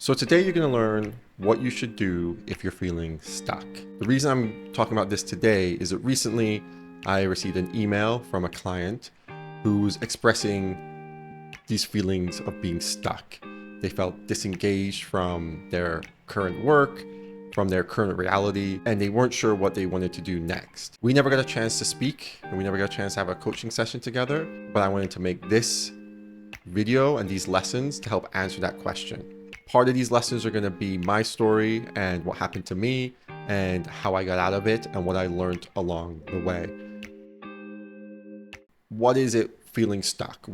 So today you're going to learn what you should do if you're feeling stuck. The reason I'm talking about this today is that recently I received an email from a client who's expressing these feelings of being stuck. They felt disengaged from their current work, from their current reality, and they weren't sure what they wanted to do next. We never got a chance to speak, and we never got a chance to have a coaching session together, but I wanted to make this video and these lessons to help answer that question. Part of these lessons are going to be my story and what happened to me and how I got out of it and what I learned along the way. What is it feeling stuck?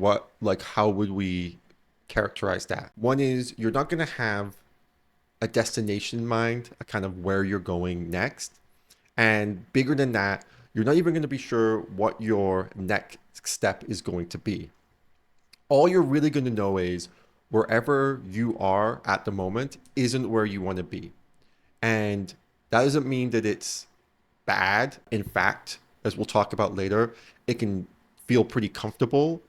How would we characterize that? One is you're not going to have a destination in mind, a kind of where you're going next. And bigger than that, you're not even going to be sure what your next step is going to be. All you're really going to know is wherever you are at the moment isn't where you want to be. And that doesn't mean that it's bad. In fact, as we'll talk about later, it can feel pretty comfortable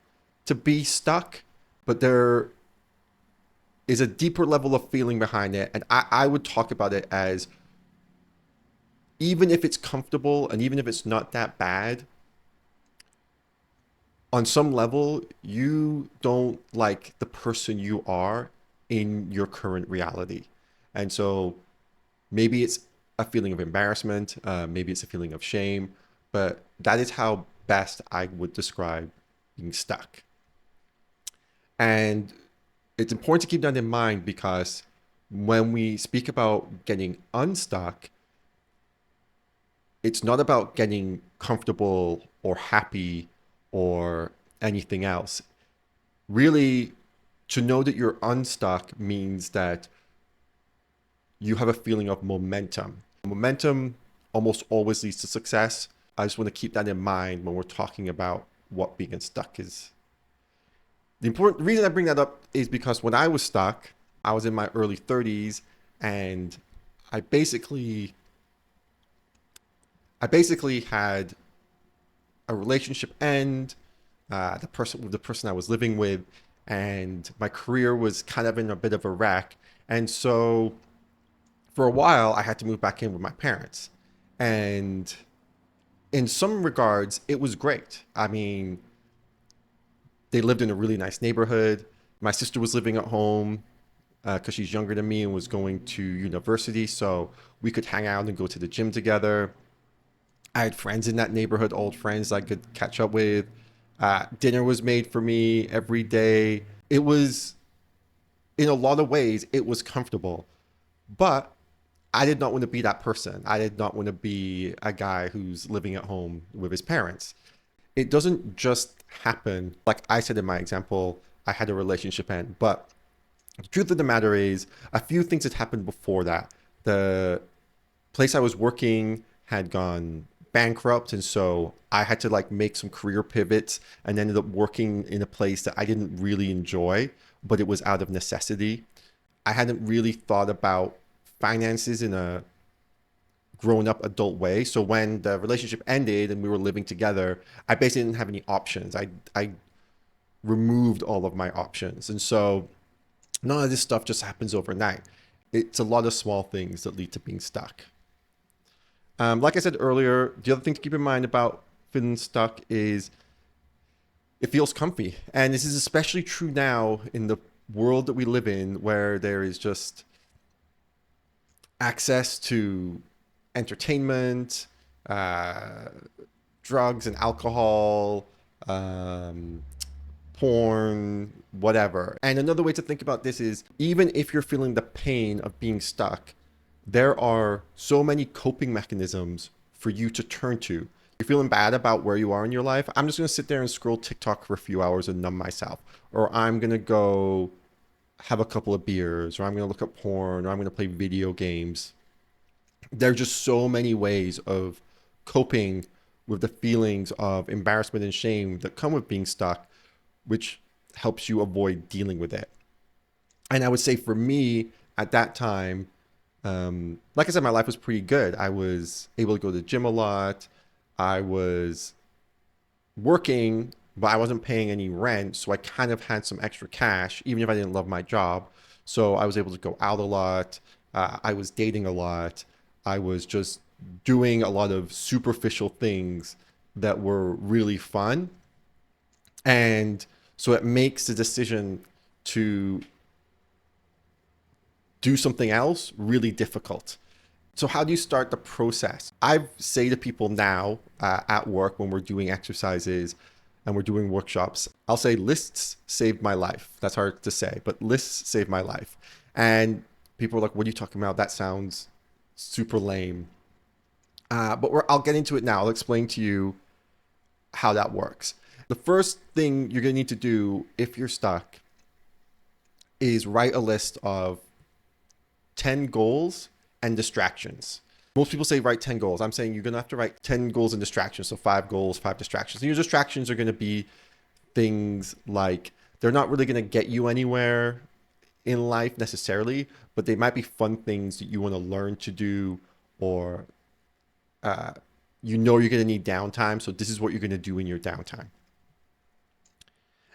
to be stuck, but there is a deeper level of feeling behind it. And I would talk about it as, even if it's comfortable and even if it's not that bad, on some level, you don't like the person you are in your current reality. And so maybe it's a feeling of embarrassment, maybe it's a feeling of shame, but that is how best I would describe being stuck. And it's important to keep that in mind because when we speak about getting unstuck, it's not about getting comfortable or happy or anything else. Really, to know that you're unstuck means that you have a feeling of momentum. Momentum almost always leads to success. I just want to keep that in mind when we're talking about what being unstuck is. The important reason I bring that up is because when I was stuck, I was in my early 30s and I basically had a relationship end, the person I was living with, and my career was kind of in a bit of a wreck. And so for a while, I had to move back in with my parents. And in some regards, it was great. I mean, they lived in a really nice neighborhood. My sister was living at home because she's younger than me and was going to university. So we could hang out and go to the gym together. I had friends in that neighborhood, old friends I could catch up with. Dinner was made for me every day. It was, in a lot of ways, it was comfortable. But I did not want to be that person. I did not want to be a guy who's living at home with his parents. It doesn't just happen. Like I said in my example, I had a relationship end. But the truth of the matter is, a few things had happened before that. The place I was working had gone bankrupt, and so I had to make some career pivots and ended up working in a place that I didn't really enjoy, but it was out of necessity. I hadn't really thought about finances in a grown-up adult way. So when the relationship ended and we were living together, I basically didn't have any options. I removed all of my options. And so none of this stuff just happens overnight. It's a lot of small things that lead to being stuck. Like I said earlier, the other thing to keep in mind about feeling stuck is it feels comfy. And this is especially true now in the world that we live in, where there is just access to entertainment, drugs and alcohol, porn, whatever. And another way to think about this is, even if you're feeling the pain of being stuck, there are so many coping mechanisms for you to turn to. You're feeling bad about where you are in your life. I'm just going to sit there and scroll TikTok for a few hours and numb myself. Or I'm going to go have a couple of beers, or I'm going to look at porn, or I'm going to play video games. There are just so many ways of coping with the feelings of embarrassment and shame that come with being stuck, which helps you avoid dealing with it. And I would say for me at that time, like I said, my life was pretty good. I was able to go to the gym a lot. I was working, but I wasn't paying any rent. So I kind of had some extra cash, even if I didn't love my job. So I was able to go out a lot. I was dating a lot. I was just doing a lot of superficial things that were really fun. And so it makes the decision to do something else really difficult. So how do you start the process? I say to people now at work when we're doing exercises and we're doing workshops, I'll say lists saved my life. That's hard to say, but lists saved my life. And people are like, what are you talking about? That sounds super lame. I'll get into it now. I'll explain to you how that works. The first thing you're going to need to do if you're stuck is write a list of 10 goals and distractions. Most people say write 10 goals. I'm saying you're going to have to write 10 goals and distractions. So 5 goals, 5 distractions. And your distractions are going to be things like they're not really going to get you anywhere in life necessarily, but they might be fun things that you want to learn to do, or you know you're going to need downtime. So this is what you're going to do in your downtime.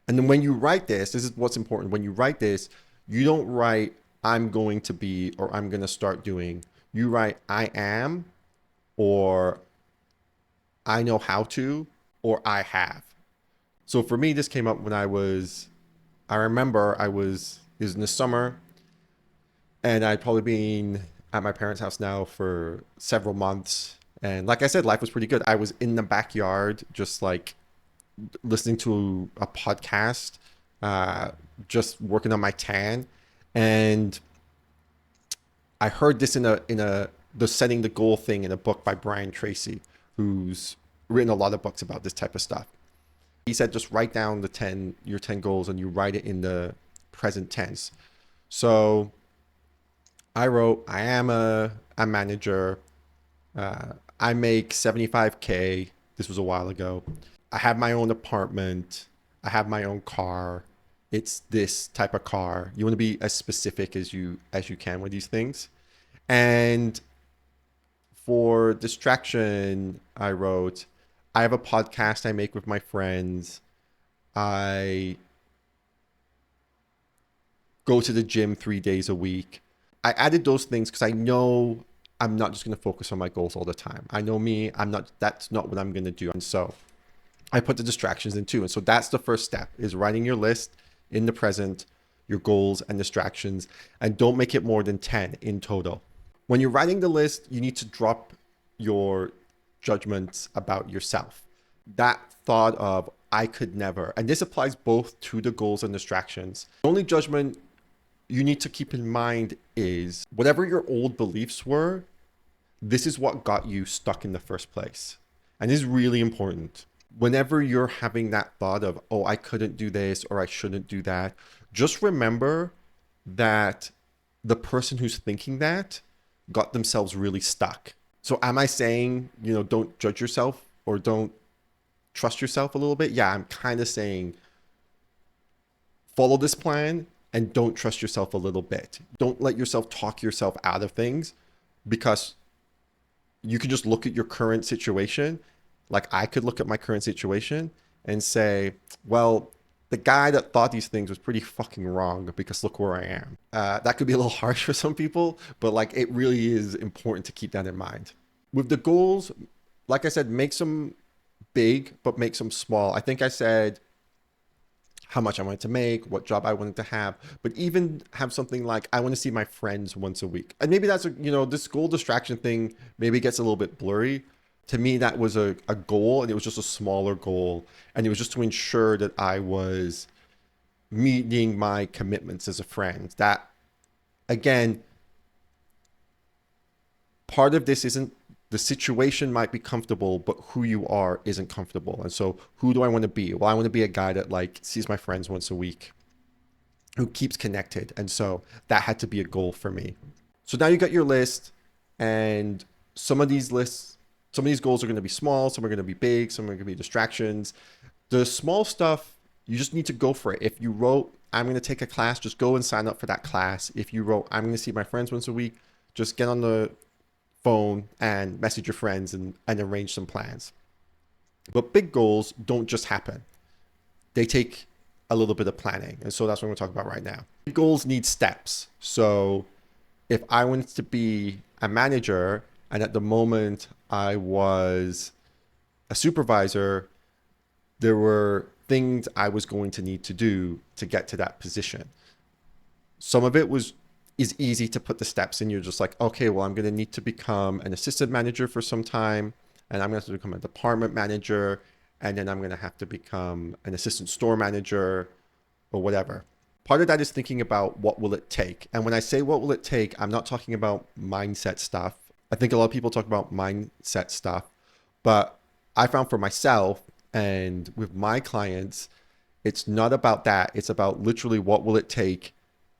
And then when you write this is what's important. When you write this, you don't write I'm going to be or I'm going to start doing. You write I am, or I know how to, or I have. So for me, this came up when I remember it was in the summer, and I'd probably been at my parents' house now for several months. And like I said, life was pretty good. I was in the backyard, just like listening to a podcast, just working on my tan. And I heard this in the setting the goal thing in a book by Brian Tracy, who's written a lot of books about this type of stuff. He said, just write down your 10 goals, and you write it in the present tense. So I wrote, I am a manager. I make 75K. This was a while ago. I have my own apartment. I have my own car. It's this type of car. You want to be as specific as you can with these things. And for distraction, I wrote, I have a podcast I make with my friends. I go to the gym 3 days a week. I added those things because I know I'm not just going to focus on my goals all the time. I know me, that's not what I'm going to do. And so I put the distractions in too. And so that's the first step, is writing your list in the present, your goals and distractions, and don't make it more than 10 in total. When you're writing the list, you need to drop your judgments about yourself. That thought of, I could never, and this applies both to the goals and distractions. The only judgment you need to keep in mind is whatever your old beliefs were, this is what got you stuck in the first place. And this is really important. Whenever you're having that thought of, oh, I couldn't do this or I shouldn't do that, just remember that the person who's thinking that got themselves really stuck. So am I saying, don't judge yourself or don't trust yourself a little bit? Yeah, I'm kind of saying follow this plan and don't trust yourself a little bit. Don't let yourself talk yourself out of things, because you can just look at your current situation. Like I could look at my current situation and say, well, the guy that thought these things was pretty fucking wrong, because look where I am. That could be a little harsh for some people, but like it really is important to keep that in mind. With the goals, like I said, make some big, but make some small. I think I said how much I wanted to make, what job I wanted to have, but even have something like, I want to see my friends once a week. And maybe that's, this goal distraction thing maybe gets a little bit blurry. To me, that was a goal, and it was just a smaller goal. And it was just to ensure that I was meeting my commitments as a friend. That, again, part of this isn't, the situation might be comfortable, but who you are isn't comfortable. And so who do I want to be? Well, I want to be a guy that like sees my friends once a week, who keeps connected. And so that had to be a goal for me. So now you got your list, and some of these goals are going to be small, some are going to be big, some are going to be distractions. The small stuff, you just need to go for it. If you wrote, I'm going to take a class, just go and sign up for that class. If you wrote, I'm going to see my friends once a week, just get on the phone and message your friends and arrange some plans. But big goals don't just happen. They take a little bit of planning. And so that's what I'm going to talk about right now. Goals need steps. So if I wanted to be a manager and at the moment I was a supervisor, there were things I was going to need to do to get to that position. Some of it is easy to put the steps in. You're just like, okay, well, I'm going to need to become an assistant manager for some time, and I'm going to have to become a department manager, and then I'm going to have to become an assistant store manager or whatever. Part of that is thinking about what will it take. And when I say what will it take, I'm not talking about mindset stuff. I think a lot of people talk about mindset stuff, but I found for myself and with my clients, it's not about that. It's about literally what will it take.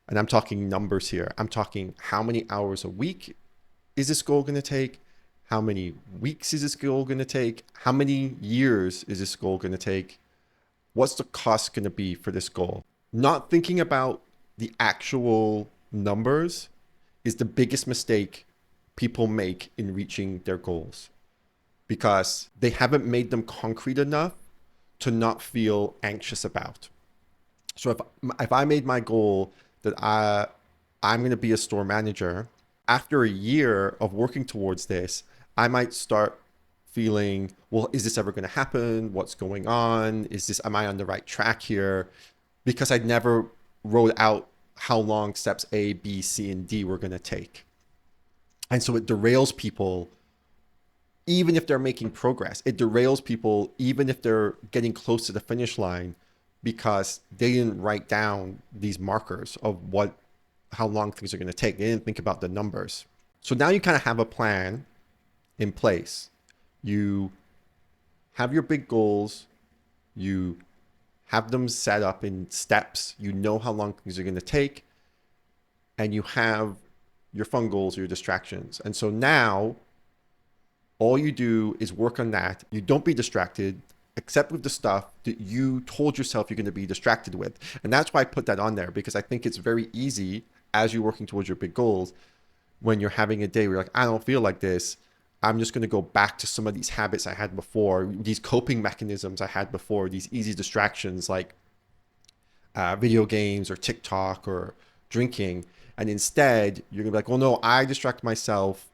And I'm talking numbers here. I'm talking how many hours a week is this goal going to take? How many weeks is this goal going to take? How many years is this goal going to take? What's the cost going to be for this goal? Not thinking about the actual numbers is the biggest mistake people make in reaching their goals, because they haven't made them concrete enough to not feel anxious about. So if I made my goal that I'm going to be a store manager, after a year of working towards this, I might start feeling, well, is this ever going to happen? What's going on? Am I on the right track here? Because I'd never wrote out how long steps A, B, C, and D were going to take. And so it derails people even if they're making progress. It derails people even if they're getting close to the finish line, because they didn't write down these markers of how long things are going to take. They didn't think about the numbers. So now you kind of have a plan in place. You have your big goals. You have them set up in steps. You know how long things are going to take. And you have your fun goals or your distractions. And so now all you do is work on that. You don't be distracted, except with the stuff that you told yourself you're going to be distracted with. And that's why I put that on there, because I think it's very easy as you're working towards your big goals, when you're having a day where you're like, I don't feel like this, I'm just going to go back to some of these habits I had before, these coping mechanisms I had before, these easy distractions like video games or TikTok or drinking. And instead, you're going to be like, well, no, I distract myself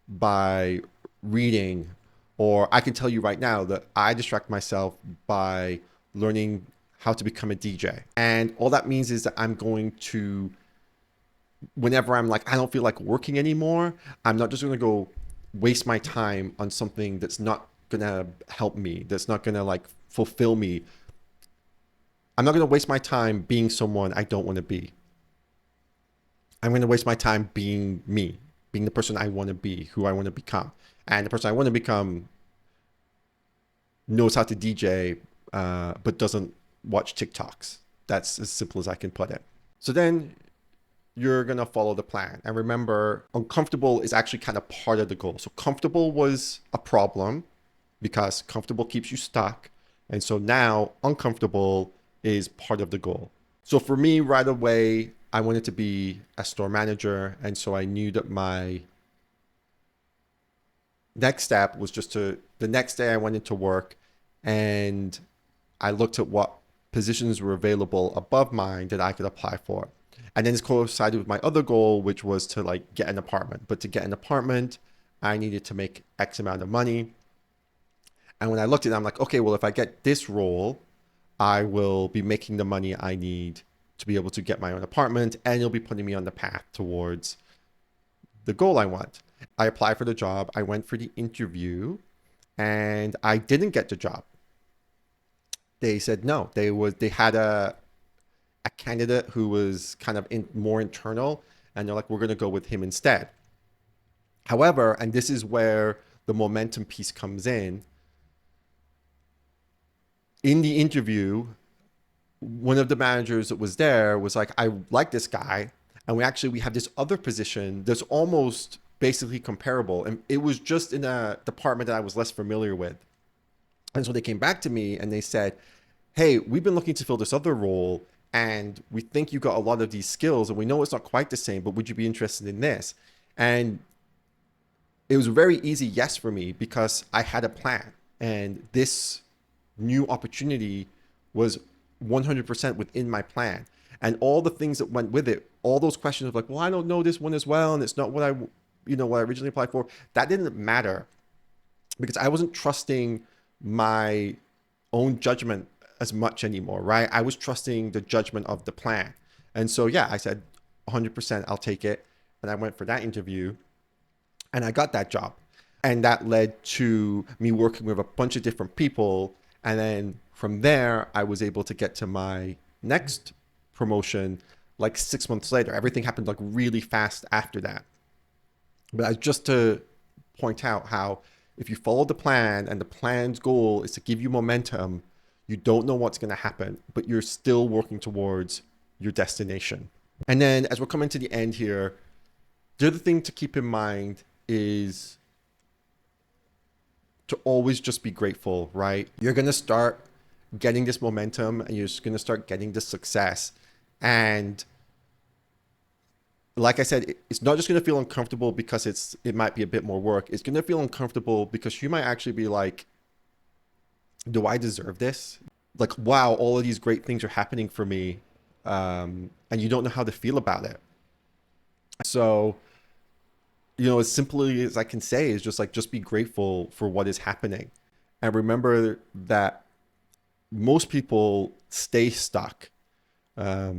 by reading. Or I can tell you right now that I distract myself by learning how to become a DJ. And all that means is that I'm going to, whenever I'm like, I don't feel like working anymore, I'm not just going to go waste my time on something that's not going to help me, that's not going to like fulfill me. I'm not going to waste my time being someone I don't want to be. I'm going to waste my time being me, being the person I want to be, who I want to become. And the person I want to become knows how to DJ, but doesn't watch TikToks. That's as simple as I can put it. So then you're going to follow the plan. And remember, uncomfortable is actually kind of part of the goal. So comfortable was a problem because comfortable keeps you stuck. And so now uncomfortable is part of the goal. So for me, right away, I wanted to be a store manager. And so I knew that my next step was just the next day I went into work and I looked at what positions were available above mine that I could apply for. And then it's coincided with my other goal, which was to like get an apartment. But to get an apartment, I needed to make X amount of money. And when I looked at it, I'm like, okay, well, if I get this role, I will be making the money I need to be able to get my own apartment, and it'll be putting me on the path towards the goal I want. I applied for the job. I went for the interview and I didn't get the job. They said no. They had a candidate who was kind of more internal, and they're like, we're going to go with him instead. However, and this is where the momentum piece comes in the interview, one of the managers that was there was like, I like this guy, and we have this other position that's almost basically comparable, and it was just in a department that I was less familiar with. And so they came back to me and they said, hey, we've been looking to fill this other role, and we think you got a lot of these skills, and we know it's not quite the same, but would you be interested in this? And it was a very easy yes for me because I had a plan, and this new opportunity was 100% within my plan. And all the things that went with it, all those questions of like, well, I don't know this one as well, and it's not what what I originally applied for. That didn't matter because I wasn't trusting my own judgment as much anymore, right? I was trusting the judgment of the plan. And so, yeah, I said 100% I'll take it. And I went for that interview and I got that job. And that led to me working with a bunch of different people. And then from there, I was able to get to my next promotion like 6 months later. Everything happened like really fast after that. But just to point out how if you follow the plan and the plan's goal is to give you momentum, you don't know what's going to happen, but you're still working towards your destination. And then as we're coming to the end here, the other thing to keep in mind is to always just be grateful, right? You're going to start getting this momentum and you're just going to start getting this success. And like I said, it's not just going to feel uncomfortable because it might be a bit more work. It's going to feel uncomfortable because you might actually be like, do I deserve this? Like, wow, all of these great things are happening for me. And you don't know how to feel about it. So, as simply as I can say is just like, just be grateful for what is happening. And remember that most people stay stuck. Or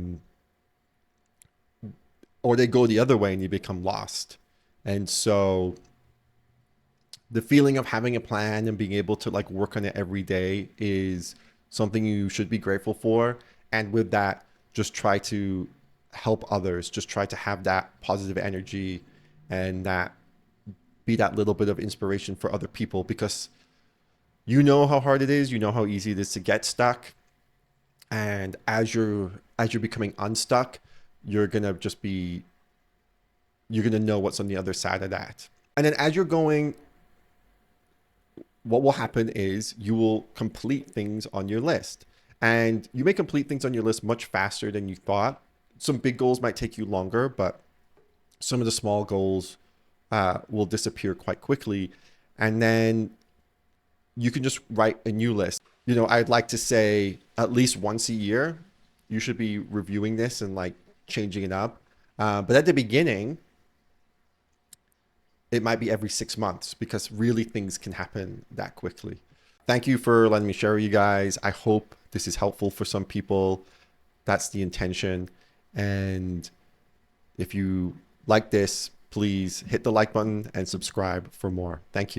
they go the other way and you become lost. And so the feeling of having a plan and being able to like work on it every day is something you should be grateful for. And with that, just try to help others, just try to have that positive energy and that be that little bit of inspiration for other people, because you know how hard it is, you know how easy it is to get stuck. And as you're becoming unstuck, you're going to know what's on the other side of that. And then as you're going, what will happen is you will complete things on your list. And you may complete things on your list much faster than you thought. Some big goals might take you longer, but some of the small goals will disappear quite quickly. And then you can just write a new list. I'd like to say at least once a year, you should be reviewing this and like changing it up. But at the beginning, it might be every 6 months because really things can happen that quickly. Thank you for letting me share with you guys. I hope this is helpful for some people. That's the intention. And if you like this, please hit the like button and subscribe for more. Thank you.